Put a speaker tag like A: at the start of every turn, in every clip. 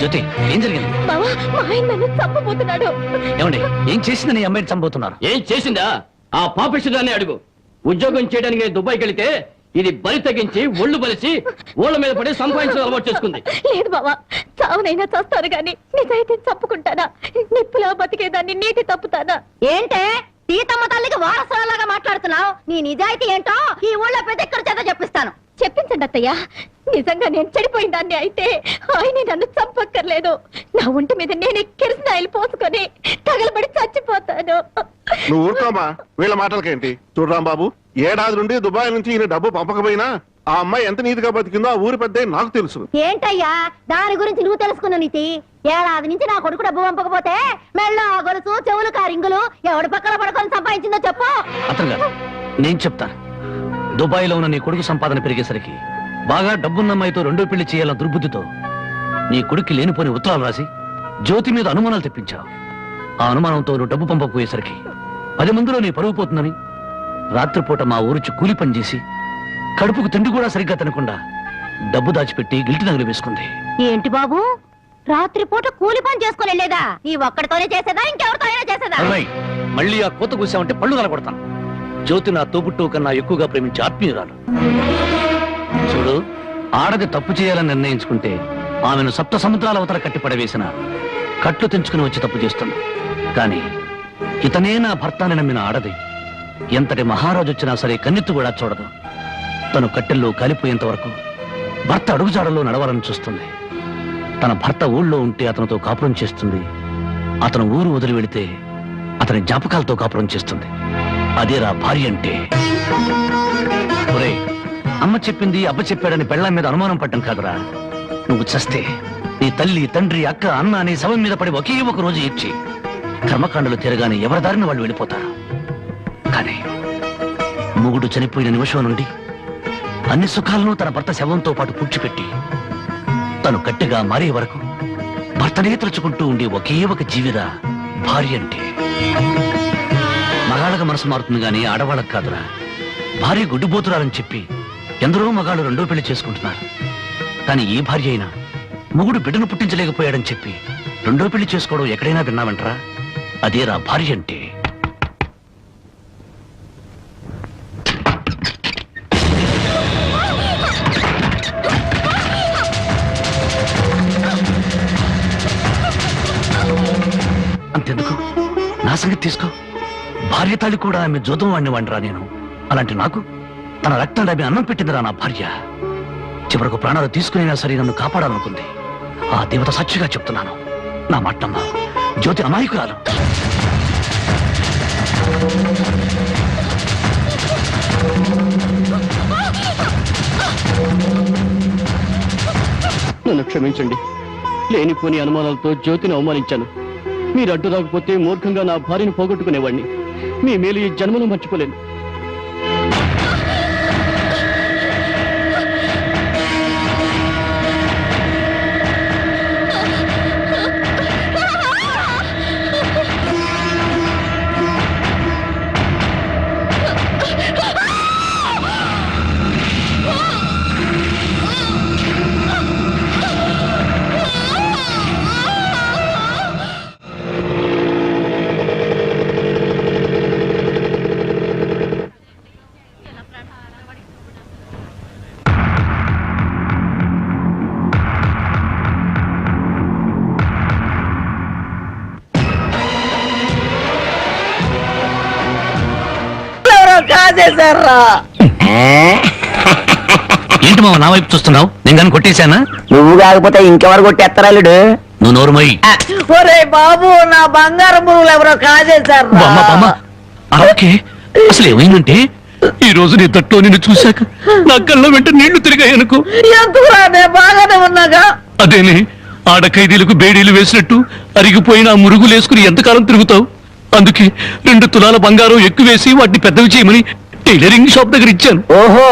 A: జ్యోతి ఏం జరిగింది?
B: బావా మా ఆయన నన్ను చంపబోతున్నాడు.
A: ఏమండి ఏం చేసిందని ఈ అమ్మాయిని చంపబోతున్నారు?
C: ఏం చేసిందా? ఆ పాపిష్టిదాన్ని అడుగు. ఉద్యోగం చేయడానికి దుబాయ్కి వెళితే ఇది బలి తగ్గించి ఒళ్ళు బలిసి ఓళ్ళ మీద పడి సంపాదించడం అలవాటు చేసుకుంది.
B: లేదు బావా, చావునైనా చస్తాను గాని నిజాయితీ తప్పుకుంటానా? నిప్పులా బతికేదాన్ని నీటి తప్పుతానా?
D: ఏంటే సీతమ్మ తల్లికి వారసులాగా మాట్లాడుతున్నావు? నీ నిజాయితీ ఏంటో ఈ ఊళ్ళో ప్రతి ఒక్కరి చేత చెప్పిస్తాను.
B: చెప్పించండి అత్తయ్య. నిజంగా నేను చెడిపోయిన దాన్ని అయితే ఆయన నన్ను చంపక్కర్లేదు. నా ఒంటి మీద నేనే కిరసనాయిలు పోసుకొని తగలబడి చచ్చిపోతాను.
E: నువ్వు ఊరుకోమా, వీళ్ళ మాటలకేంటి? చూడరాం బాబు, ఏడాది నుండి దుబాయ్ నుంచి ఈయన డబ్బు పంపకపోయినా ఆ అమ్మాయి ఎంత నీతిగా బతికిందో ఆ ఊరి పెద్ద నాకు తెలుసు.
D: ఏంటయ్యా దాని గురించి నువ్వు తెలుసుకున్న నీతి? ఏడాది నుంచి నా కొడుకు డబ్బు పంపకపోతే మెళ్ళ గొలుసు చెవులు కారింగులు ఎవడి పక్కన పడుకొని సంపాదించిందో చెప్పు.
A: అతను గారు నేను చెప్తాను. దుబాయ్ లో ఉన్న నీ కొడుకు సంపాదన పెరిగేసరికి బాగా డబ్బున్న అమ్మాయితో రెండో పెళ్లి చేయాలన్న దుర్బుద్ధితో నీ కొడుక్కి లేనిపోని ఉత్తరాలు రాసి జ్యోతి మీద అనుమానాలు తెప్పించావు. ఆ అనుమానంతో నువ్వు డబ్బు పంపకపోయేసరికి 10 మందిలో నీ పరువు పోతుందని రాత్రిపూట మా ఊరుచి కూలి పని చేసి కడుపుకు తిండి కూడా సరిగ్గా తినకుండా డబ్బు దాచిపెట్టి గిల్టి నగలు వేసుకుంది.
D: ఏంటి బాబు, రాత్రిపూట కూలి పని చేసుకుని వెళ్ళేదా? ఈ ఒక్కడితోనే చేసేదా ఇంకెవరితో అయినా చేసేదా?
A: మళ్ళీ ఆ కోత కూసామంటే పళ్ళు కలగొడతాను. జ్యోతి నా తోబుట్టు కన్నా ఎక్కువగా ప్రేమించే ఆత్మీయురాలు. చూడు, ఆడది తప్పు చేయాలని నిర్ణయించుకుంటే ఆమెను 7 సముద్రాల అవతల కట్టి పడవేసిన కట్లు తెంచుకుని వచ్చి తప్పు చేస్తున్నా. కానీ ఇతనే నా భర్త అని నమ్మిన ఆడది ఎంతటి మహారాజు వచ్చినా సరే కన్నెత్తు కూడా చూడదు. తను కట్టెల్లో కాలిపోయేంత వరకు భర్త అడుగుజాడల్లో నడవాలని చూస్తుంది. తన భర్త ఊళ్ళో ఉంటే అతనితో కాపురం చేస్తుంది. అతను ఊరు వదిలి వెళితే అతని జ్ఞాపకాలతో కాపురం చేస్తుంది. అదేరా భార్య అంటే. ఒరేయ్, అమ్మ చెప్పింది అబ్బ చెప్పాడని పెళ్ళాం మీద అనుమానం పడ్డం కాదురా. నువ్వు చస్తే నీ తల్లి తండ్రి అక్క అన్న అనే శవం మీద పడి ఒకే ఒక రోజు ఏడ్చి కర్మకాండలు తిరగానే ఎవరి దారిని వాళ్ళు వెళ్ళిపోతారు. కానీ మొగుడు చనిపోయిన నిమిషం నుండి అన్ని సుఖాలను తన భర్త శవంతో పాటు పూడ్చిపెట్టి తను గట్టిగా మారే వరకు భర్తనే తలుచుకుంటూ ఉండే ఒకే ఒక జీవిరా భార్య అంటే. మగాళ్ళకి మనసు మారుతుంది గాని ఆడవాళ్ళకు కాదురా. భార్య గుడ్డుబోతురాలని చెప్పి ఎందరో మగాళ్ళు రెండో పెళ్లి చేసుకుంటున్నారు. కానీ ఏ భార్య అయినా మొగుడు బిడ్డను పుట్టించలేకపోయాడని చెప్పి రెండో పెళ్లి చేసుకోవడం ఎక్కడైనా విన్నావంటరా? అదేరా భార్య అంటే. అంతెందుకు, నా సంగతి తీసుకో. భార్య తాళి కూడా ఆమె జోదం వాడిని వాడిరా నేను. అలాంటి నాకు తన రక్తాన్ని ఆమె అన్నం పెట్టిందిరా నా భార్య. చివరకు ప్రాణాలు తీసుకునేనా సరే నన్ను కాపాడాలనుకుంది. ఆ దేవత సాక్షిగా చెప్తున్నాను, నా మాటమ్మ జ్యోతి అమాయకురాలు.
C: నన్ను క్షమించండి. లేనిపోని అనుమానాలతో జ్యోతిని అవమానించాను. మీరు అడ్డు రాకపోతే మూర్ఖంగా నా భార్యను పోగొట్టుకునేవాడిని. మీ మేలు ఈ జన్మలో మర్చిపోలేను.
A: ఏంటి మావ నా వైపు చూస్తున్నావు? నేను కానీ కొట్టేశానా?
F: నువ్వు కాకపోతే ఇంకెవరు కొట్టేస్తారాలుడు?
A: నువ్వు నోరుమోయి.
F: ఒరే బాబు, నా బంగారం పురుగులు ఎవరో కాజేశారు.
A: అసలు ఏమైందంటే ఈ రోజు నీ తట్లో నిన్ను చూశాక నా కళ్ళ వెంట నీళ్లు తిరిగాయనుకో.
F: ఎందుకురా, నేను బాగానే ఉన్నాగా.
A: అదేనే, ఆడ ఖైదీలకు బేడీలు వేసినట్టు అరిగిపోయిన ఆ మురుగులు వేసుకుని ఎంతకాలం తిరుగుతావు? అందుకే 2 తులాల బంగారం ఎక్కువేసి వాటిని పెద్దవి చేయమని టైలరింగ్ షాప్ దగ్గర ఇచ్చాను.
F: ఓహో,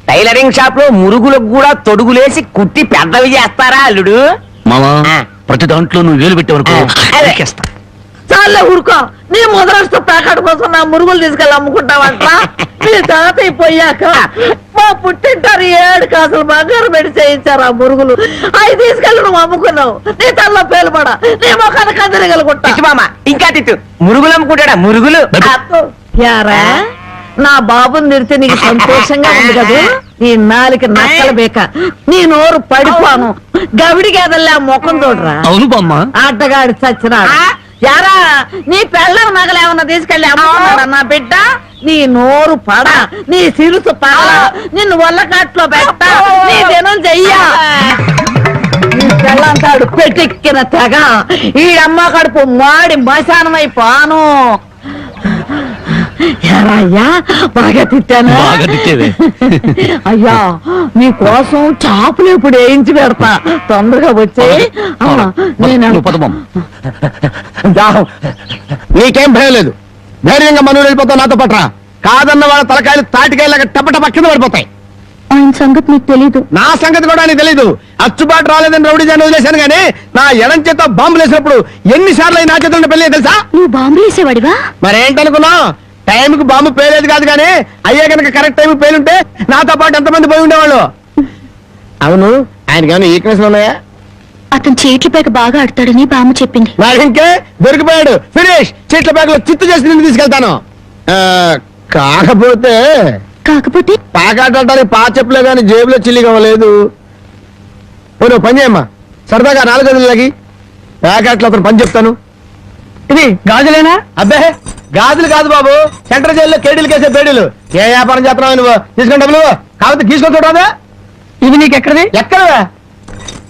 F: టైలరింగ్ షాప్ లో మురుగులకు కూడా తొడుగులేసి కుట్టి పెద్దవి చేస్తారా అల్లుడు?
A: మామా, ప్రతి దాంట్లో నువ్వు వేలు పెట్టేవనుకో అరికేస్తా.
F: చాలా ఊరుకో. నీ ముదరస్తు ప్యాకెట్ కోసం నా మురుగులు తీసుకెళ్ళి అమ్ముకుంటావంట. నీ తాత అయిపోయాక
G: మా పుట్టింటారు 7 కాసులు బంగారం పెట్టి చేయించారు ఆ మురుగులు. అవి తీసుకెళ్ళి నువ్వు అమ్ముకున్నావు. నీ తల్ల పేలుపడ, నీ మొఖాన్ని కందరగలుగుంటా.
F: మామ ఇంకా తిట్టు, మురుగులు అమ్ముకుంటాడా మురుగులు?
G: యారా, నా బాబుని తిడితే నీకు సంతోషంగా ఉంది కదా? నీ నాలిక నక్కల బేక, నీ నోరు పడిపోను. గవిడి గేదల్లా ముఖం చూడరా.
A: అవును బామ్మ.
G: ఆటగాడి చచ్చినాడు. యారా, నీ పెళ్ళం నగలేమన్నా తీసుకెళ్ళి అమ్ముకున్నాడా నా బిడ్డ? నీ నోరు పడ, నీ సిరుసు పడ, నిన్ను వల్లకాట్లో పెట్ట, నీ దినం చెయ్యా. నీ పెళ్ళంతాడు పెట్టెక్కిన తెగ, ఈ అమ్మ కడుపు మాడి మశానమైపోను. అయ్యా, బాగా తిట్టాను.
A: బాగా తిట్టేవే.
G: అయ్యా, నీ కోసం చాపులు ఇప్పుడు వేయించి పెడతా. తొందరగా వచ్చే.
C: నీకేం భయం లేదు, ధైర్యంగా మనూరు వెళ్ళిపోతావు. నాతో పట్రా. కాదన్న వాళ్ళ తలకాయలు తాటికాయలాగా టపటప కింద పడిపోతాయి.
B: ఆయన సంగతి నీకు తెలీదు.
C: నా సంగతి కూడా నీకు తెలీదు. అచ్చుబాటు రాలేదని రౌడీ జాన్ని వదిలేశాను గానీ నా ఎడం చేత బాంబులు వేసినప్పుడు ఎన్నిసార్లు నా చేతుల్లో పెళ్ళి తెలుసా?
B: నువ్వు బాంబు వేసేవాడివా?
C: మరేంటనుకున్నావు? టైంకి బాంబు పేలేదు కాదు కానీ అయ్యే కనుక కరెక్ట్ టైం పేలుంటే నాతో పాటు ఎంతమంది పోయి ఉండేవాళ్ళు. అవును, ఆయనకి ఏమైనా ఈక్నెస్ ఉన్నాయా?
B: అతను చీట్ల పేక బాగా ఆడతాడని బామ్మ చెప్పింది.
C: మరి ఇంకే దొరికిపోయాడు. ఫినిష్. చీట్ల బ్యాగులో చిత్తు చేసి నిన్ను తీసుకెళ్తాను. కాకపోతే పాకాటానికి పా చెప్పులే గాని జేబులో చిల్లిగా లేదు. నువ్వు పని చేయమ్మా, సరదాగా 4 గదులకి ప్యాకెట్లో అతను పని చెప్తాను. ఇది గాజులేనా? అబ్బే గాజులు కాదు బాబు, సెంట్రల్ జైల్లో కేడీలు కేసే బేడీలు. ఏ వ్యాపారం చేస్తున్నావు నువ్వు? తీసుకుని డబ్బులు కాబట్టి తీసుకొచ్చుకోవడా? ఇవి నీకు ఎక్కడది? ఎక్కడవా?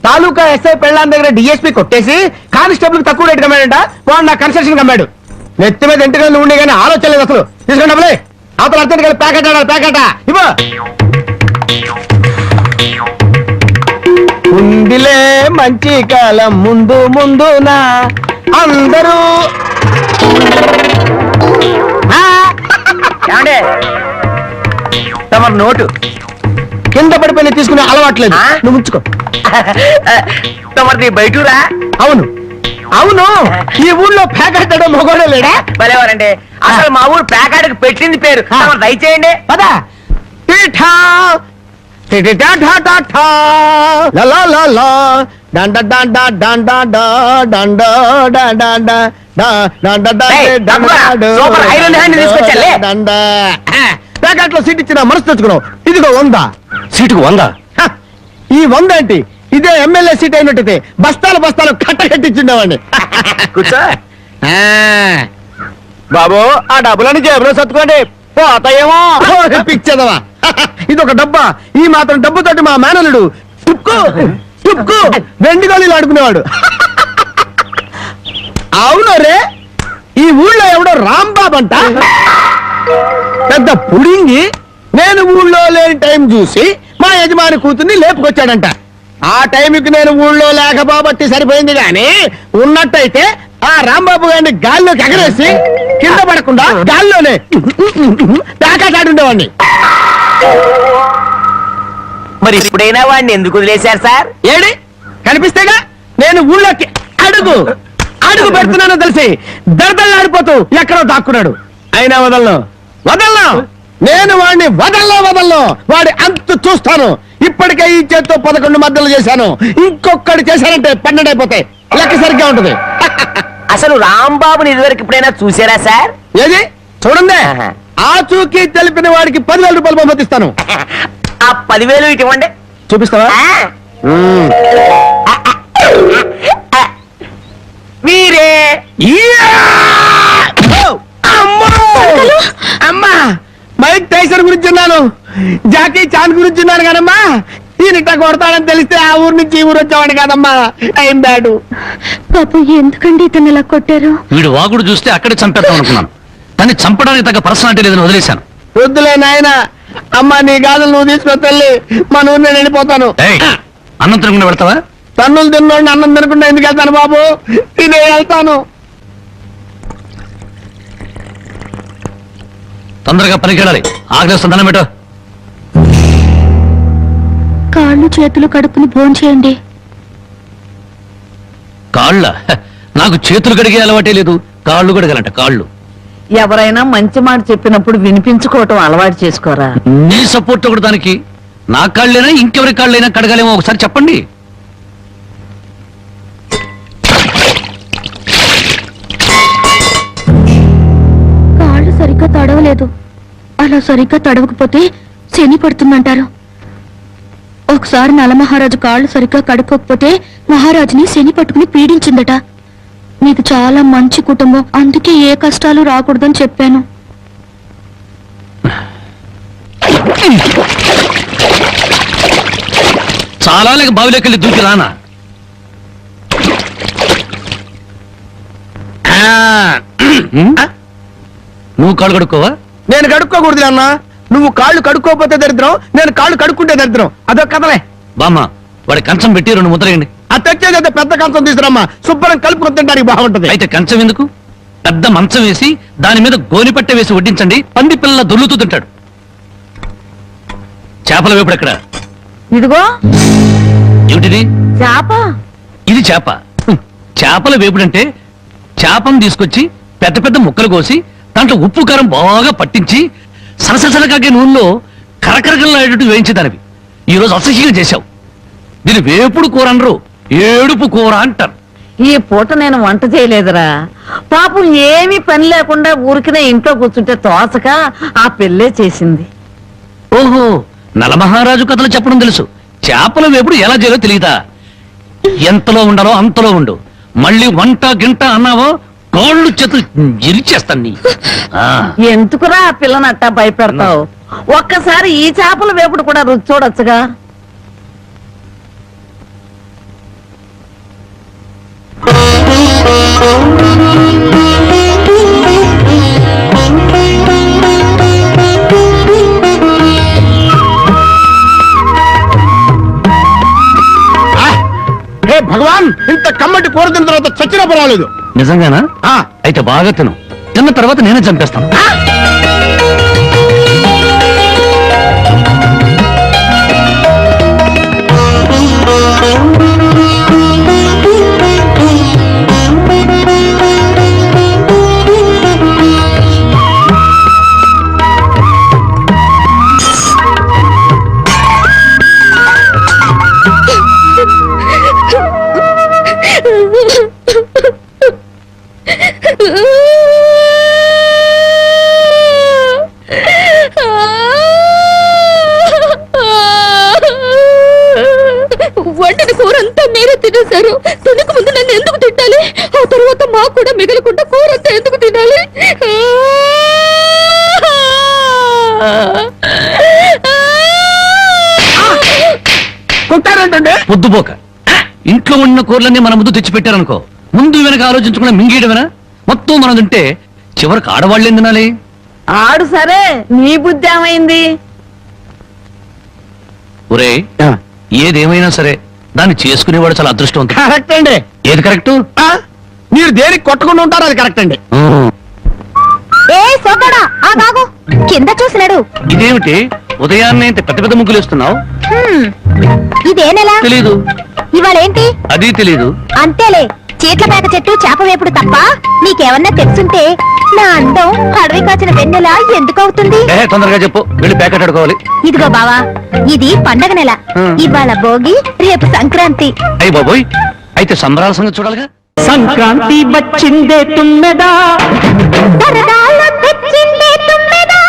C: తాలూకా ఎస్ఐ పెళ్ళాన్ దగ్గర డిఎస్పీ కొట్టేసి కానిస్టేబుల్ తక్కువ రేటు కమ్మాడంట. వాడు నా కన్స్ట్రక్షన్ కమ్మాడు. నెత్తి మీద ఇంటికి ఉండే కానీ ఆలోచన లేదు అసలు. తీసుకుని డబ్బులే. అవతల అర్థం కలిపి ప్యాకెట్ ఆడాలి. ప్యాకెట్ ఇవ్వ. ఉందిలే మంచి కాలం ముందు ముందునా అందరూ.
F: తమరు నోటు
C: కింద పడిపోయిన తీసుకునే అలవాట్లేదు. నువ్వు ఉంచుకో.
F: తమరిది బయటూరా?
C: అవును అవును, ఈ ఊళ్ళో ప్యాకెట్ మొగోడే లేడా?
F: భలేవారండి. అసలు మా ఊరు ప్యాకాడికి పెట్టింది పేరు. తమరు దయచేయండి.
C: పదా. ప్యాకెట్లో సీట్ ఇచ్చిన మనసు తెచ్చుకున్నావు. ఇదిగో 100.
A: సీటుకు 100?
C: ఈ 100 ఏంటి? ఇదే ఎమ్మెల్యే సీట్ అయినట్టయితే బస్తాలు బస్తాలు కట్టకట్టించుండేవాడిని.
F: కూర్చో.
C: బాబు, ఆ డబ్బులని జేబులో సత్తుకోండి, పోతాయేమో. పిచ్చదవా, ఇదొక డబ్బా. ఈ మాత్రం డబ్బుతోటి మా మేనలుడు టుక్కు టుక్కు వెండి గోళీలు ఆడుకునేవాడు. అవును రే, ఈ ఊళ్ళో ఎవడో రాంబాబు అంట పెద్ద పుడింగి. నేను ఊళ్ళో లేని టైం చూసి మా యజమాని కూతుర్ని లేపుకొచ్చాడంట. ఆ టైంకి నేను ఊళ్ళో లేకపోబట్టి సరిపోయింది గాని ఉన్నట్టయితే ఆ రాంబాబు గారిని గాల్లోకి ఎగరేసి కింద పడకుండా గాల్లోనే తాకాటాడుండేవాడిని.
F: మరి ఇప్పుడైనా వాడిని ఎందుకు వదిలేశారు సార్?
C: ఏడి కనిపిస్తేగా నేను ఊళ్ళోకి అడుగు అడుగు పెడుతున్నానో తెలిసి దడదల్లాడిపోతూ ఎక్కడో దాక్కున్నాడు. అయినా వదలను వదలను, నేను వాడిని వదల్లో వాడి అంతు చూస్తాను. ఇప్పటికే ఈ చేత్తో 11 మద్దలు చేశాను. ఇంకొకటి చేశానంటే 12 అయిపోతాయి. లెక్క సరిగ్గా ఉంటుంది.
F: అసలు రాంబాబుని ఇదివరకు ఇప్పుడైనా చూసారా సార్?
C: ఏది చూడండి, ఆ చూకి తెలిపిన వాడికి 10,000 రూపాయలు పంపిస్తాను.
F: ఆ 10,000 ఇటు ఇవ్వండి.
C: చూపిస్తావా?
F: మీరే.
C: అమ్మా, మైక్ టైసన్ గురించి ఉన్నాను, జాకీ చాన్ గురించి ఉన్నాను కానమ్మా. ఈయనిట్ట కొడతాడని తెలిస్తే ఆ ఊరు నుంచి ఈ ఊరు వచ్చేవాడు కాదమ్మా. Time bad.
B: పాపం ఎందుకండి ఇతను ఇలా కొట్టారు?
A: వీడు వాగుడు చూస్తే అక్కడే చంపేద్దాం అనుకున్నాను, కానీ చంపడానికి తగ్గ పర్సనాలిటీ లేదని వదిలేశాను.
C: వద్దులే నాయన. అమ్మా, నీ గాజులు నువ్వు తీసుకొని తల్లి, మా ఊరు నేను వెళ్ళిపోతాను.
A: అన్నం తినకుండా పెడతావా?
C: తన్నులు తిన్నోడిని అన్నం తినకుండా ఎందుకు వెళ్తాను బాబు? తినే వెళ్తాను.
A: తొందరగా పనికి వెళ్ళాలి. ఆగ్రహం దండం పెట్టు.
B: కాళ్ళు చేతులు కడుపుని భోంచేయండి.
A: కాళ్ళ? నాకు చేతులు కడిగే అలవాటే లేదు, కాళ్ళు కడగాలంట. కాళ్ళు
G: ఎవరైనా మంచి మాట చెప్పినప్పుడు వినిపించుకోవటం అలవాటు చేసుకోరా.
A: నీ సపోర్ట్ ఒకటి దానికి. నా కాళ్ళైనా ఇంకెవరి కాళ్ళైనా కడగలేమో ఒకసారి చెప్పండి.
B: కాళ్ళు సరిగ్గా తడవలేదు. అలా సరిగ్గా తడవకపోతే శని పడుతుందంటారు. ఒకసారి నలమహారాజు కాళ్ళు సరిగ్గా కడుక్కోకపోతే మహారాజుని శని పట్టుకుని పీడించిందట. నీకు చాలా మంచి కుటుంబం, అందుకే ఏ కష్టాలు రాకూడదని చెప్పాను.
A: చాలా లేక బావిలోకెళ్ళి దూకి రానా? నువ్వు కాళ్ళు కడుక్కోవా?
C: నేను కడుక్కోకూడదు అన్న. నువ్వు కాళ్ళు కడుక్కోకపోతే దరిద్రం, నేను కాళ్ళు కడుక్కుంటే దరిద్రం. అదొక కథలే.
A: బామ్మ వాడి కంచం పెట్టి 2 ముద్రయండి.
C: ఆ తెచ్చేదైతే పెద్ద కంచం తీసుకురమ్మా, శుభ్రం కలుపుకొని తినడానికి బాగుంటది.
A: అయితే కంచం ఎందుకు, పెద్ద మంచం వేసి దాని మీద గోనిపట్టె వేసి వడ్డించండి. పంది పిల్లల దొల్లుతూ తింటాడు. చేపల వేపుడు ఎక్కడ?
G: ఇదిగో
A: ఏమిటిది?
G: చేప.
A: ఇది చేప. చేపల వేపుడంటే చేపను తీసుకొచ్చి పెద్ద పెద్ద ముక్కలు కోసి దాంట్లో ఉప్పు కారం బాగా పట్టించి సరసరకాగే నూనెలో కరకరకలాడేటట్టు వేయించేదానివి. ఈ రోజు అసహ్యంగా చేశావు. దీని వేపుడు కూర అనరు, ఏడుపు కూర అంటారు.
G: ఈ పూట నేను వంట చేయలేదురా. పాపం ఏమీ పని లేకుండా ఊరికినే ఇంట్లో కూర్చుంటే తోసక ఆ పెళ్ళే చేసింది.
A: ఓహో, నలమహారాజు కథలు చెప్పడం తెలుసు, చేపల వేపుడు ఎలా చేయాలో తెలియదా? ఎంతలో ఉండాలో అంతలో ఉండు. మళ్ళీ వంట గింట అన్నావో కాళ్ళు చేతులు ఇరిచేస్తాను నీ.
G: ఎందుకురా ఆ పిల్లనట్టా భయపెడతావు? ఒక్కసారి ఈ చేపల వేపుడు కూడా రుచి చూడొచ్చుగా.
C: హే భగవాన్, ఇంత కమ్మటి కూర తిన్న తర్వాత చచ్చినా పర్వాలేదు.
A: నిజంగానా? అయితే బాగా తిను. తిన్న తర్వాత నేనే చంపేస్తాను.
B: వండిన కూర అంతా మీరే తినేశారు. తినక ముందు నన్ను ఎందుకు తిట్టాలి? ఆ తర్వాత మాకు కూడా మిగలకుండా కూర అంతా ఎందుకు తినాలి?
A: పొద్దుపోక ఇంట్లో ఉన్న కూరలన్నీ మన ముందు తెచ్చిపెట్టారనుకో, ముందు వెనక ఆలోచించకుండా మింగేయడమేనా? మొత్తం మనం తింటే చివరికి ఆడవాళ్ళు ఏం తినాలి?
G: ఆడు సరే, నీ బుద్ధి ఏమైంది?
A: ఒరే, ఏదేమైనా సరే దాన్ని చేసుకునేవాడు చాలా అదృష్టవంతుడు.
C: కరెక్ట్ అండి.
A: ఏది కరెక్ట్?
C: మీరు దేనికి కొట్టుకుని ఉంటారు, అది కరెక్ట్ అండి.
D: ఏ సోదరా ఆ బాగు కింద చూసినాడు.
A: ఇదేమిటి ఉదయాన్నే ఇంత పెద్ద పెద్ద ముగ్గులు వేస్తున్నావు?
D: ఇదే నెల
A: తెలీదు.
D: ఇవాళేంటి?
A: అది తెలీదు.
D: అంతేలే, చీట్ల పేక చెట్టు చేప వేపుడు తప్ప నీకేమన్నా తెలుసుంటే నా అందం అడవి కాచిన వెన్నెల ఎందుకు అవుతుంది?
A: తొందరగా చెప్పు, వెళ్ళి ప్యాకెట్ అడుకోవాలి.
D: ఇదిగో బావా, ఇది పండగ నెల. ఇవాళ భోగి, రేపు సంక్రాంతి.
A: అయ్యి బాబోయ్, అయితే సంబరాల సంగతి చూడాలిగా.
F: సంక్రాంతి వచ్చిందే తుమ్మెదా,
D: సరదాలు తెచ్చిందే తుమ్మెదా,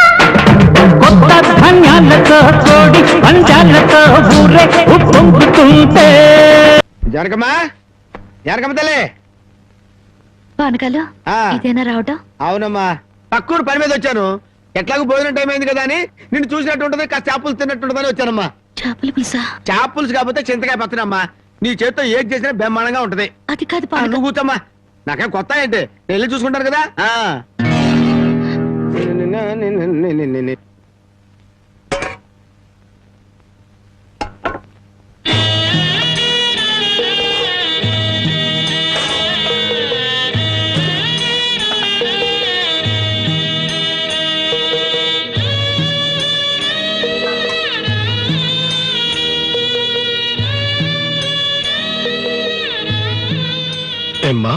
F: కొత్త ధాన్యాలతో కోడి పంచాలతో ఊరే ఉప్పొంగుతుంటే.
C: జనకమ్మా, జనకమ్మ తల్లి.
B: పానకాలు
C: ఆ.
B: ఇదేనా రావటం?
C: అవునమ్మా, పక్కూరు పని మీద వచ్చాను. ఎట్లాగో భోజనం టైం అయింది కదా అని నిన్ను చూసినట్టు ఉంటది, కాస్త చేపలు తిన్నట్టుంటదని వచ్చానమ్మా.
B: చేపల పులుసా?
C: చేపలుసు కాకపోతే చింతకాయ పచ్చనమ్మా. నీ చేత్తో ఏది చేసినా బ్రహ్మాండంగా ఉంటది.
B: అది కాదు
C: ఆ,
B: పానకం.
C: నువ్వు కూర్చోమ్మా, నాకేం కొత్త ఏంటి, నేను వెళ్ళి చూసుకుంటాను కదా. ఏమ్మా,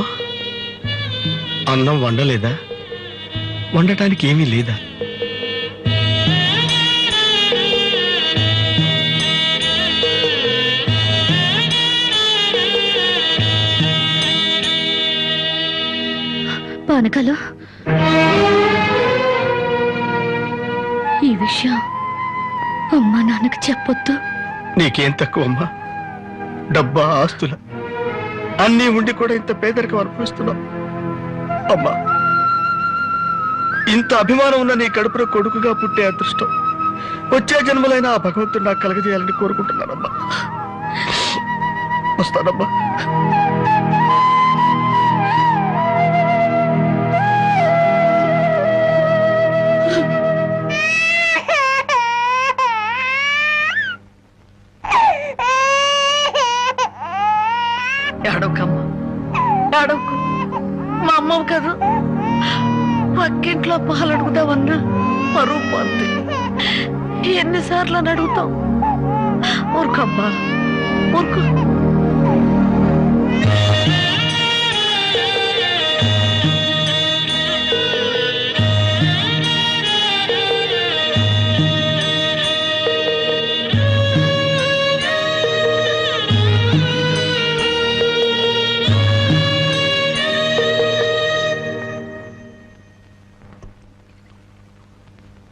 C: అన్నం వండలేదా? వండటానికి ఏమీ లేదా?
B: పానకాలు, ఈ విషయం అమ్మా నాన్నకు చెప్పొద్దు.
C: నీకేం తక్కువ అమ్మా? డబ్బా, ఆస్తుల అన్నీ ఉండి కూడా ఇంత పేదరికం అనుభవిస్తున్నావు అమ్మా. ఇంత అభిమానం ఉన్న నీ కడుపులో కొడుకుగా పుట్టే అదృష్టం వచ్చే జన్మలైన ఆ భగవంతుడు నాకు కలగజేయాలని కోరుకుంటున్నానమ్మా. వస్తానమ్మా.
G: ఏడవకమ్మా, ఏడవకు. మా అమ్మవు కదా, పక్కింట్లో పాలు అడుగుదామన్నా పరువు పోద్ది. ఎన్నిసార్లు అని అడుగుతాం? ఊరుకమ్మా, ఊరుకు.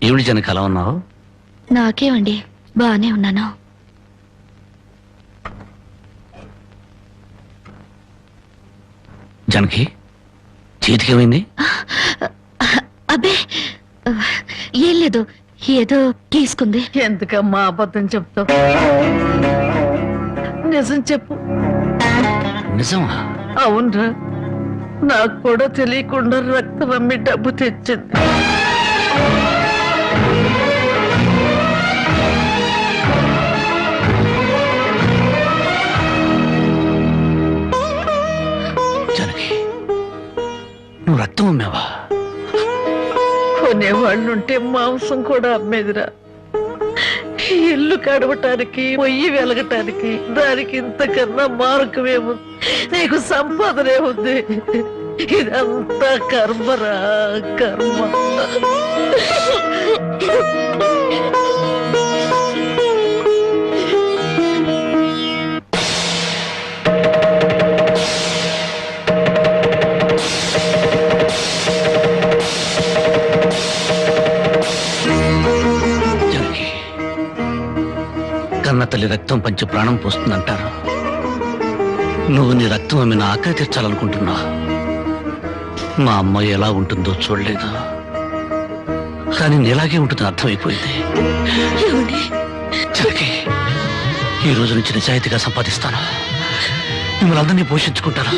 A: ఏమిటి జనకి అలా ఉన్నావు?
B: నాకేమండి, బానే ఉన్నాను.
A: జనకి చేతికేమైంది?
B: అబ్బే, ఏం లేదు, ఏదో గీసుకుంది.
G: ఎందుకమ్మా అబద్ధం చెప్తావు? నిజం చెప్పు.
A: నిజమా?
G: అవునరా, నాకు కూడా తెలియకుండా రక్తం అమ్మి డబ్బు తెచ్చింది.
A: జనకి, నువ్వు రక్తం అమ్మావా?
G: కొనేవాళ్ళుంటే మాంసం కూడా అమ్మేదిరా. ఇల్లు కడవటానికి, పొయ్యి వెలగటానికి దానికి ఇంతకన్నా మార్గమేముంది? నీకు సంపాదనే ఉంది. ఇదంతా కర్మరా, కర్మ.
A: కన్న తల్లి రక్తం పంచి ప్రాణం పోస్తుందంటారు. నువ్వు నీ రక్తం ఆమె నా ఆకలి తీర్చాలనుకుంటున్నా. మా అమ్మ ఎలా ఉంటుందో చూడలేదు, కానీ నీలాగే ఉంటుందని అర్థమైపోయింది. జనకి, ఈ రోజు నుంచి నిజాయితీగా సంపాదిస్తాను. మిమ్మల్ని అందరినీ పోషించుకుంటాను.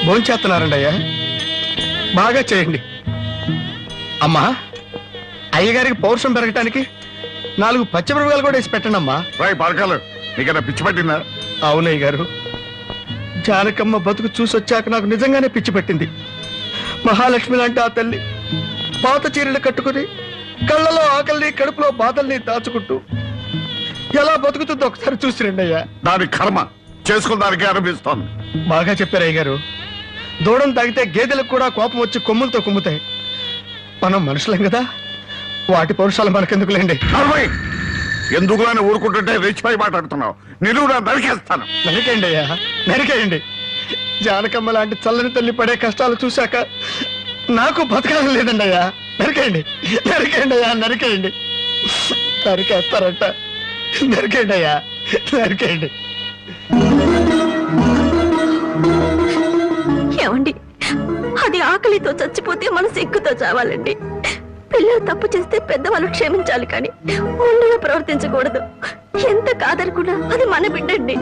C: భోంచేస్తున్నారండి అయ్యా, బాగా చేయండి. అమ్మా, అయ్యగారికి పౌరుషం పెరగటానికి 4 పచ్చిమిరపకాయలు కూడా వేసి పెట్టండి అమ్మా.
E: రాయ్ పరకాలు, నీకన్నా పిచ్చి పట్టిందా?
C: అవునయ్య గారు, జానకమ్మ బతుకు చూసొచ్చాక నాకు నిజంగానే పిచ్చి పట్టింది. మహాలక్ష్మి లాంటి ఆ తల్లి పాత చీరలు కట్టుకుని కళ్ళలో ఆకలిని, కడుపులో బాధల్ని దాచుకుంటూ ఎలా బతుకుతుందో ఒకసారి చూసి రండి అయ్యా.
E: దాని కర్మ చేసుకున్న దానికి అనిపిస్తోంది.
C: బాగా చెప్పారు అయ్య గారు. దూడం తాగితే గేదెలకు కూడా కోపం వచ్చి కొమ్ములతో కుమ్ముతాయి. మనం మనుషులం కదా, వాటి పౌరుషాలు మనకెందుకులేండి.
E: ఎందుకులని ఊరుకుంటుంటే రెచ్చిపోయి మాట్లాడుతున్నావు. నిలువునా నరికేస్తాను.
C: నరికేయండి అయ్యా, నరికేయండి. జానకమ్మ లాంటి చల్లని తల్లి పడే కష్టాలు చూశాక నాకు బతకాలం లేదండి అయ్యా. నరికేయండి, నరికేయండి అయ్యా, నరికేయండి. నరికేస్తారంట, నరికేయండి అయ్యా, నరికేయండి.
B: ఏమండి, అది ఆకలితో చచ్చిపోతే మన సిగ్గుతో చావాలండి. పిల్లలు తప్పు చేస్తే పెద్దవాళ్ళు క్షమించాలి, కానీ ఒళ్ళుగా ప్రవర్తించకూడదు. ఎంత కాదనుకున్నా అది మన బిడ్డండి.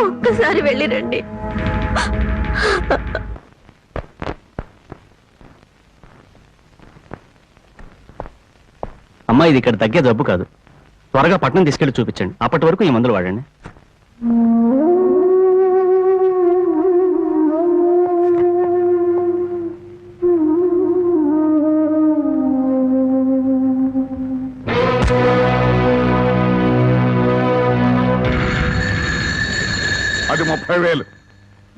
B: ఒక్కసారి వెళ్ళి రండి.
H: అమ్మా, ఇది ఇక్కడ తగ్గే జబ్బు కాదు. త్వరగా పట్నం తీసుకెళ్లి చూపించండి. అప్పటి వరకు ఈ మందులు వాడండి.
I: 30,000.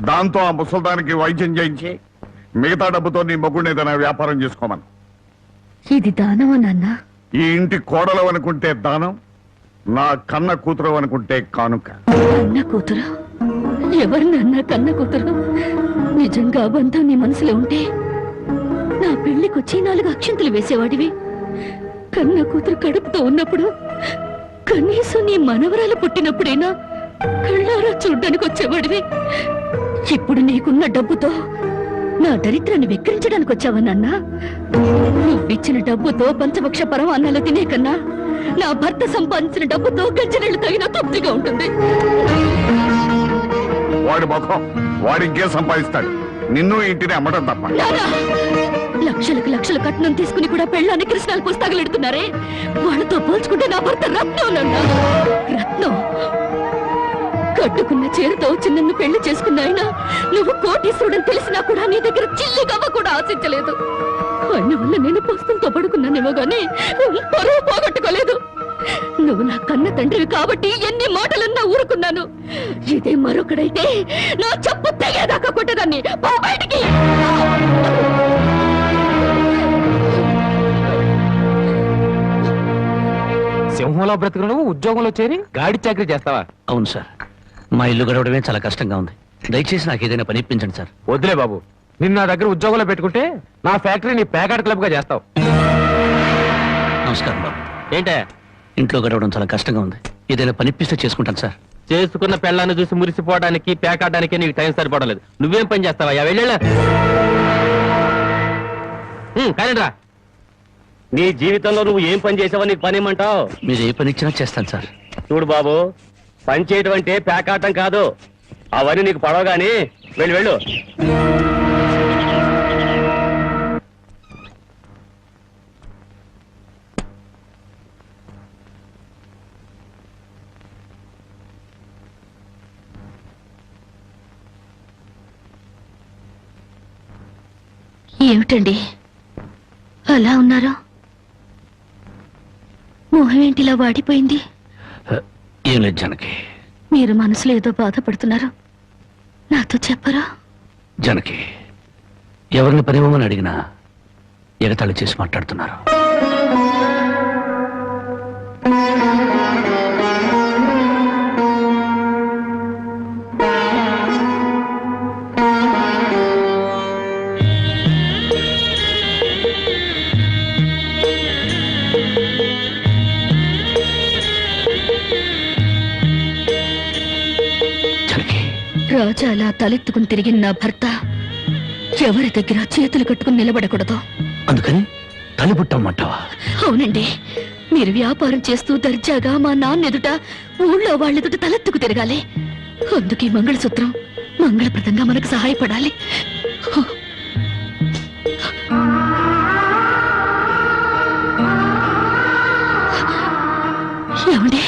I: దాంతో ఆ ముసల్దానికి వైద్యం చేయించి మిగతా డబ్బుతో నీ మొగ్గుని ఏదైనా వ్యాపారం చేసుకోమను.
B: ఇది దానమా నాన్న?
I: ఈ ఇంటి కోడలు అనుకుంటే దానం, నా కన్న కూతురు అనుకుంటే కానుక.
B: కన్న కూతురు? ఎవరు నాన్న కన్న కూతురు? నిజంగా బంధం నీ మనసులో ఉంటే నా పెళ్లికొచ్చి 4 అక్షంతలు వేసేవాడివి. కన్న కూతురు కడుపుతో ఉన్నప్పుడు, కనీసం నీ మనవరాలు పుట్టినప్పుడైనా కళ్ళారా చూడ్డానికి వచ్చేవాడివి. ఇప్పుడు నీకున్న డబ్బుతో నా దరిద్రాన్ని వెక్కిరించడానికి వచ్చావా నాన్న? నువ్విచ్చిన డబ్బుతో పంచభక్ష పరమాన్నాలు తినే కన్నా నా భర్త సంపాదించిన డబ్బుతో గజ్జనీళ్లు తగిన తృప్తిగా ఉంటుంది.
I: వాడి ముఖం వాడి ఇంకేం సంపాదిస్తాడు? నిన్ను ఇంటిని అమ్మడం తప్ప.
B: లక్షలకు లక్షలు కట్నం తీసుకుని కూడా పెళ్ళాన్ని కృష్ణాలు పుస్తకాలెడుతున్నారే, వాళ్ళతో పోల్చుకుంటే నా భర్త రత్నం నాన్న. రత్నం కట్టుకున్న చీరతో వచ్చి నన్ను పెళ్లి చేసుకున్న ఆయన నువ్వు కోటీశ్వరుడని తెలిసినా కూడా నీ దగ్గర చిల్లిగవ్వ కూడా ఆశించలేదు. ఆయన వల్ల నేను పుస్తకంతో పడుకున్నానేమో గానీ పరువు పోగొట్టుకోలేదు. నువ్వు నా కన్న తండ్రివి కాబట్టి ఎన్ని మాటలన్నా ఊరుకున్నాను. ఇదే మరొకడైతే నా చెప్పు తెగేదాకా కొట్టేదాన్ని. పో బయటికి.
F: సింహంలో బ్రతుకు నువ్వు ఉద్యోగంలో చేరి గాడి చాకరీ చేస్తావా?
A: అవును సార్, మా ఇల్లు గడవడమే చాలా కష్టంగా ఉంది. దయచేసి నాకు ఏదైనా పని ఇప్పించండి సార్.
F: వద్దులే బాబు, నిన్న నా దగ్గర ఉద్యోగంలో పెట్టుకుంటే నా ఫ్యాక్టరీని ప్యాకెట్ క్లబ్ గా చేస్తావు.
A: నమస్కారం బాబు.
F: ఏంటే
A: ఇంట్లో గడవడం చాలా కష్టంగా ఉంది. ఏదైనా పని ఇప్పిస్తే చేసుకుంటాను సార్.
F: చేసుకున్న పెళ్ళాన్ని చూసి మురిసిపోవడానికి ప్యాకాడడానికి నీకు టైం సరిపోవడం. నువ్వేం పని చేస్తావా? వెళ్ళా కానిరా. నీ జీవితంలో నువ్వు ఏం పని చేసావో నీకు పని ఏమంటావు?
A: మీరు ఏ పని ఇచ్చినా చేస్తాను సార్.
F: చూడు బాబు, పని చేయడం అంటే ప్యాకాటం కాదు. అవన్నీ నీకు పడవగాని వెళ్ళు.
B: ఏమిటండి అలా ఉన్నారు? మొహం ఏంటిలా వాడిపోయింది?
A: ఏం లేదు జనకి.
B: మీరు మనసులో ఏదో బాధపడుతున్నారు, నాతో చెప్పరా?
A: జనకి, ఎవరిని పనివ్వమని అడిగినా ఎగతాళి చేసి మాట్లాడుతున్నారు.
B: రాజా అలా తలెత్తుకుని తిరిగిన నా భర్త ఎవరి దగ్గర చేతులు కట్టుకుని నిలబడకూడదు.
A: అందుకని తలిపుట్టమ్మంటావా?
B: అవునండి, మీరు వ్యాపారం చేస్తూ దర్జాగా మా నాన్న ఎదుట, ఊళ్ళో వాళ్ళెదుట తలెత్తుకు తిరగాలి. అందుకే మంగళసూత్రం మంగళప్రదంగా మనకు సహాయపడాలి. ఏమండి,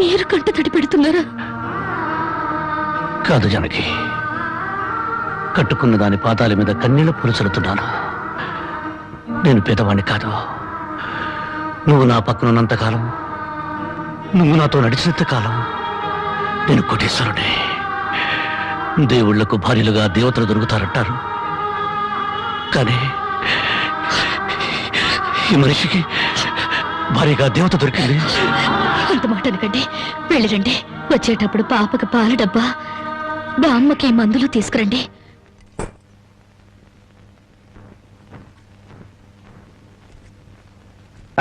B: మీరు కంట తడి పెడుతున్నారా?
A: కాదు జనకి, కట్టుకున్న దాని పాదాల మీద కన్నీళ్లు పులుసలుతున్నాను. నేను పేదవాణ్ణి కాదు. నువ్వు నా పక్కనున్నంతకాలం, నువ్వు నాతో నడిచినంత కాలం నేను కోటీశ్వరుడే. దేవుళ్లకు భార్యలుగా దేవతలు దొరుకుతారంటారు, కానీ ఈ మనిషికి భార్యగా దేవత దొరికింది.
B: అంత మాట అనకండి, వెళ్ళిరండి. వచ్చేటప్పుడు పాపకి పాల డబ్బా, బామ్మకి మందులు తీసుకురండి.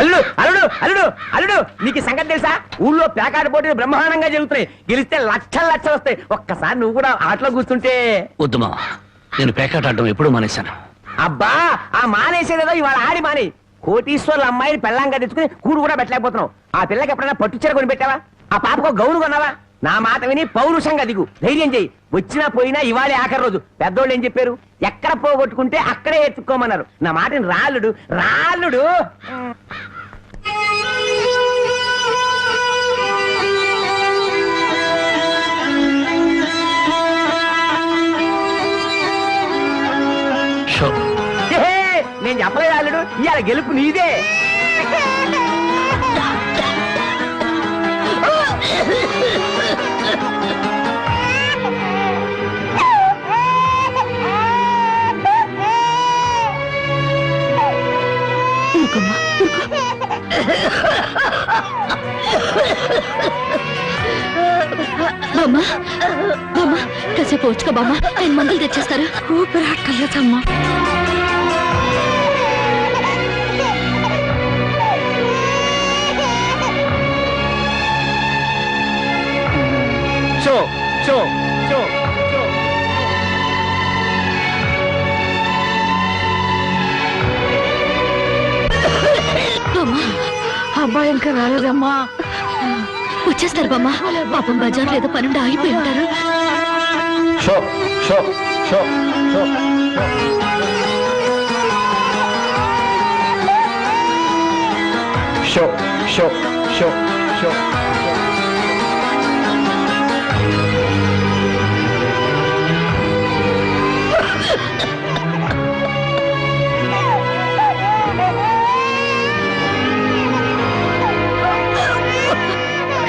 F: అల్లుడు అల్లుడు అల్లుడు అల్లుడు, నీకు సంగతి తెలుసా? ఊళ్ళో ప్యాకాట పోటీలు బ్రహ్మాండంగా జరుగుతున్నాయి. గెలిస్తే లక్షలు వస్తాయి. ఒక్కసారి నువ్వు కూడా ఆటలో కూర్చుంటే.
A: వద్దుమా, నేను పేకాట ఆడడం ఎప్పుడూ మానేశాను.
F: అబ్బా, ఆ మానేసేదేదో ఇవాళ ఆడి మాని. కోటీశ్వర్ల అమ్మాయిని పెళ్ళంగా తెచ్చుకుని కూడు కూడా పెట్టలేకపోతున్నావు. ఆ పిల్లకి ఎప్పుడైనా పట్టుచీర కొని పెట్టావా? ఆ పాపకు గౌను కొన్నావా? నా మాట విని పౌరుషంగా దిగు, ధైర్యం చెయ్యి. వచ్చినా పోయినా ఇవాళే ఆఖరి రోజు. పెద్దోళ్ళు ఏం చెప్పారు? ఎక్కడ పోగొట్టుకుంటే అక్కడే ఎత్తుక్కోమన్నారు. నా మాటని రాళ్ళుడు రాళ్ళుడు. నేను చెప్పలేదు రాళ్ళుడు, ఇవాళ గెలుపు నీదే.
B: ఊరుకోమ్మా ఊరుకో. బామ్మ బామ్మ కాసేపు వచ్చుకో బామ్మ, ఆయన మందులు తెచ్చేస్తారు. ఊపిరాటలేదమ్మా.
C: షో షో షో షో.
G: అబ్బాయి ఇంకా రాలేదమ్మా.
B: వచ్చేస్తారు బామ్మ. పాపం బజార్లో ఏదో పనుండి ఆగిపోయి ఉంటారు.
C: షో షో షో షో. షో షో షో షో.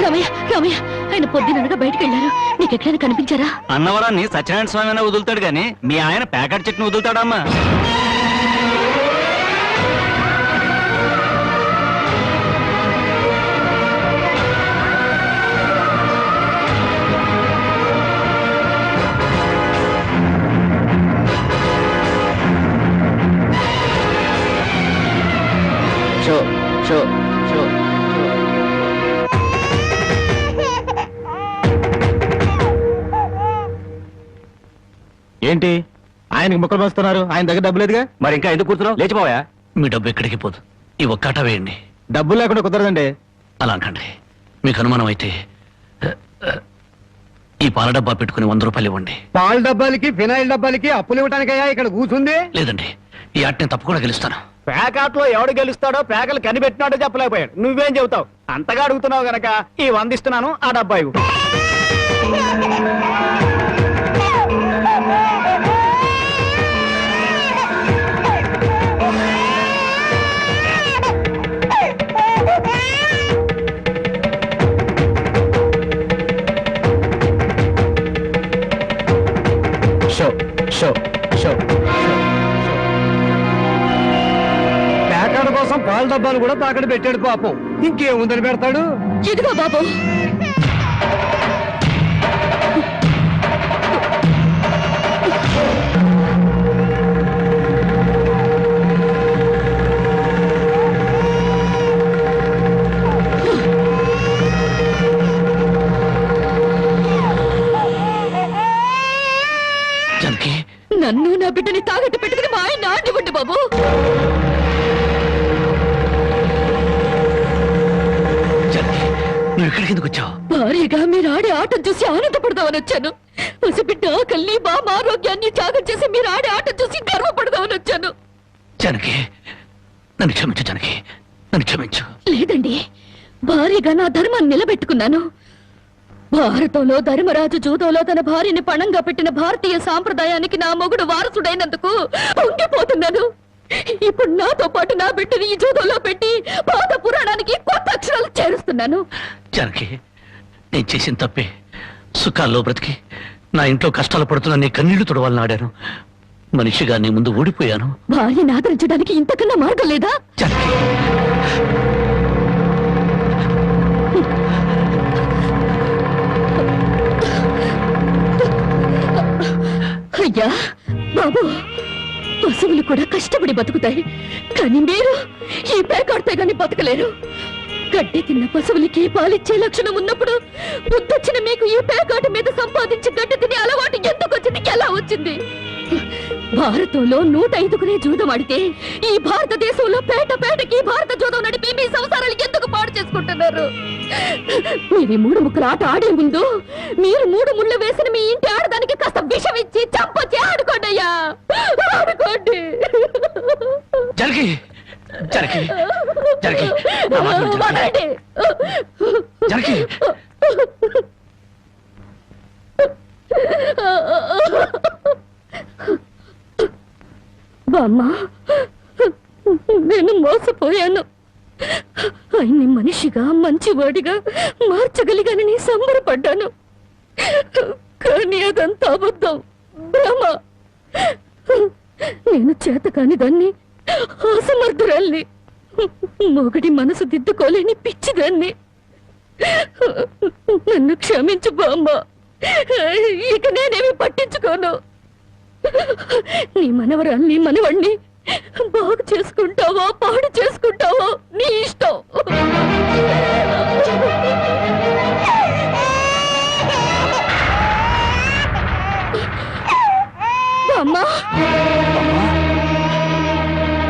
B: రామయ్య రామయ్య, ఆయన పొద్దుననగా బయటకు వెళ్ళారు. నీకు ఎక్కడైనా కనిపించారా?
H: అన్నవరాన్ని సత్యనారాయణ స్వామి అయినా వదులుతాడు గాని మీ ఆయన ప్యాకెట్ చెట్టును వదులుతాడమ్మా.
C: షో షో షో.
H: ఏంటి
C: ఆయనకి ముక్కలు పంచుతున్నారు, ఆయన దగ్గర డబ్బు లేదుగా.
H: మరి ఇంకా ఎందుకు కూర్చున్నావు? లేచిపోయా.
A: మీ డబ్బు ఎక్కడికి పోదు. ఈ ఒక్కట వేయండి.
C: డబ్బులు లేకుండా కుదరదండి.
A: అలా అంటండి. మీకు అనుమానం అయితే ఈ పాల డబ్బా పెట్టుకుని 100 రూపాయలు ఇవ్వండి.
C: పాల డబ్బాలకి ఫినాయిల్ డబ్బాలకి అప్పులు ఇవ్వడానికయ్యా ఇక్కడ కూర్చుంది.
A: లేదండి, ఈ ఆట నేను తప్పకుండా గెలుస్తాను.
C: ప్యాకాట్ లో ఎవడు గెలుస్తాడో ప్యాకలు కనిపెట్టినాడో చెప్పలేకపోయాడు. నువ్వేం చెబుతావు? అంతగా అడుగుతున్నావు గనక ఈ 100 ఇస్తున్నాను, ఆ డబ్బా ఇవ్వు. షో షో షో. ప్యాకాట్ కోసం పాల డబ్బాలు కూడా తాకట్టు పెట్టాడు పాపం. ఇంకేముందని పెడతాడు?
B: ఇదిగో బాబు.
A: జానకి,
B: నన్ను నా బిడ్డని తాగట్టు పెట్టుకుని మా ఆయన ఆడివ్వండి బాబు.
A: జానకి, నువ్వు ఇక్కడికి ఎందుకు వచ్చావు?
B: భారీగా మీరు ఆడే ఆటం చూసి ఆనందపడదామని వచ్చాను. పసిబిడ్డ ఆకలిని బామ ఆరోగ్యాన్ని త్యాగం చేసి మీరు ఆడే ఆటం చూసి గర్వపడదామని వచ్చాను.
A: జానకి, నన్ను క్షమించు. జానకి, నన్ను క్షమించు.
B: లేదండి, భారీగా నా ధర్మాన్ని నిలబెట్టుకున్నాను. భారతంలో ధర్మరాజు జూదంలో తన భార్యని పణంగా పెట్టిన భారతీయ సాంప్రదాయానికి నా మొగుడు వారసుడైనందుకు పొంగిపోతున్నాను. ఇప్పుడు నాతో పాటు నా బిడ్డని ఈ జూదంలో పెట్టి పాత పురాణానికి కొత్త అక్షరాలు చేరుస్తున్నాను.
A: జానకి, నేను చేసిన తప్పే. సుఖాల్లో బ్రతికి నా ఇంట్లో కష్టాలు పడుతున్నా నీ కన్నీళ్లు తుడవాలని ఆడాను. మనిషిగా నీ ముందు ఓడిపోయాను.
B: భార్యని ఆదరించడానికి ఇంతకన్నా మార్గం లేదా?
A: జానకి,
B: అయ్యా బాబు, పశువులు కూడా కష్టపడి బతుకుతాయి, కానీ మీరు ఈ పేకాడితే గాని బతకలేరు. గడ్డి తిన్న పశువులకి పాలిచ్చే లక్షణం ఉన్నప్పుడు బుద్ధొచ్చిన మీకు ఈ పేకాట మీద సంపాదించి గడ్డి తినే అలవాటు ఎందుకు వచ్చింది, ఎలా వచ్చింది? భారతంలో 105 జూదం ఆడితే ఈ భారతదేశంలో పేట పేటకి భారత జూదం నడిపి మీ సంసారాలు ఎందుకు పాడు చేసుకుంటున్నారు? మీరు 3 ముక్కల ఆట ఆడే ముందు మీరు 3 ముళ్ళు వేసిన మీ ఇంటి ఆడదానికి కాస్త విషం ఇచ్చి చంపొచ్చి ఆడుకోండి అయ్యా, ఆడుకోండి.
A: జానకి, జానకి, జానకి, నా మాట విను, జానకి. జానకి,
B: బామ్మ, నేను మోసపోయాను. ఆయన్ని మనిషిగా మంచివాడిగా మార్చగలిగానని సంబరపడ్డాను. కానీ అదంతా అబద్ధం, భ్రమ. నేను చేతకాని దాన్ని, అసమర్థురాల్ని. మొగడి మనసు దిద్దుకోలేని పిచ్చిదాన్ని. నన్ను క్షమించు బామ్మ, ఇక నేనేమి పట్టించుకోను. నీ మనవరాల్ని మనవణ్ణి బాగు చేసుకుంటావో పాడు చేసుకుంటావో నీ ఇష్టం. బామ్మ,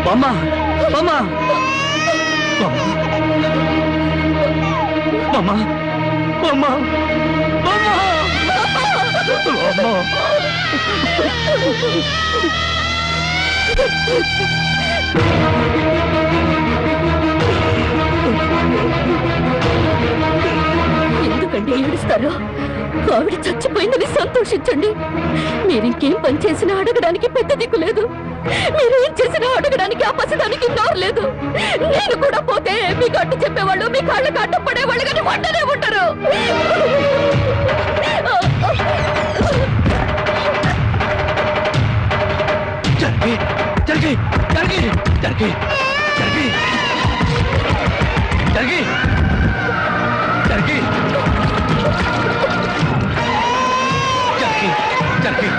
A: బామ్మ బామ్మ బామ్మ బామ్మ బామ్మ
B: ఎందుకండి ఏడుస్తారు? ఆవిడ చచ్చిపోయిందని సంతోషించండి. మీరింకేం పని చేసినా అడగడానికి పెద్ద దిక్కు లేదు. మీరేం చేసినా అడగడానికి ఆ పసడానికి నోరు లేదు. నేను కూడా పోతే మీకు అడ్డు చెప్పేవాళ్ళు, మీ కాళ్ళకి అడ్డు పడేవాళ్ళు కానీ వంటనే ఉంటారు.
A: జరిగి జరిగి జరిగి జరిగి జరిగి జరిగి జరిగి జరిగి జరిగి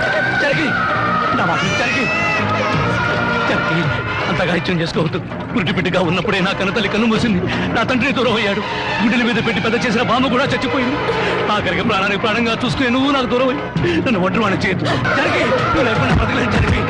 A: జరిగి నా మాట జరిగి జరిగి అంతగా ఇచ్చం చేసుకోవద్దు. గుడ్డిపిట్టిగా ఉన్నప్పుడే నా కన్నతల్లి కన్ను మూసింది. నా తండ్రి దూరం అయ్యాడు. గుండెల మీద పెట్టి పెద్ద చేసిన బామ్మ కూడా చచ్చిపోయింది. ఆఖరికి ప్రాణానికి ప్రాణంగా చూసుకునే నువ్వు నాకు దూరం అయ్యి నన్ను ఒంటరివాణి చేయొద్దు. జరిగి నువ్వు లేకుండా బ్రతకలేను. జరిగి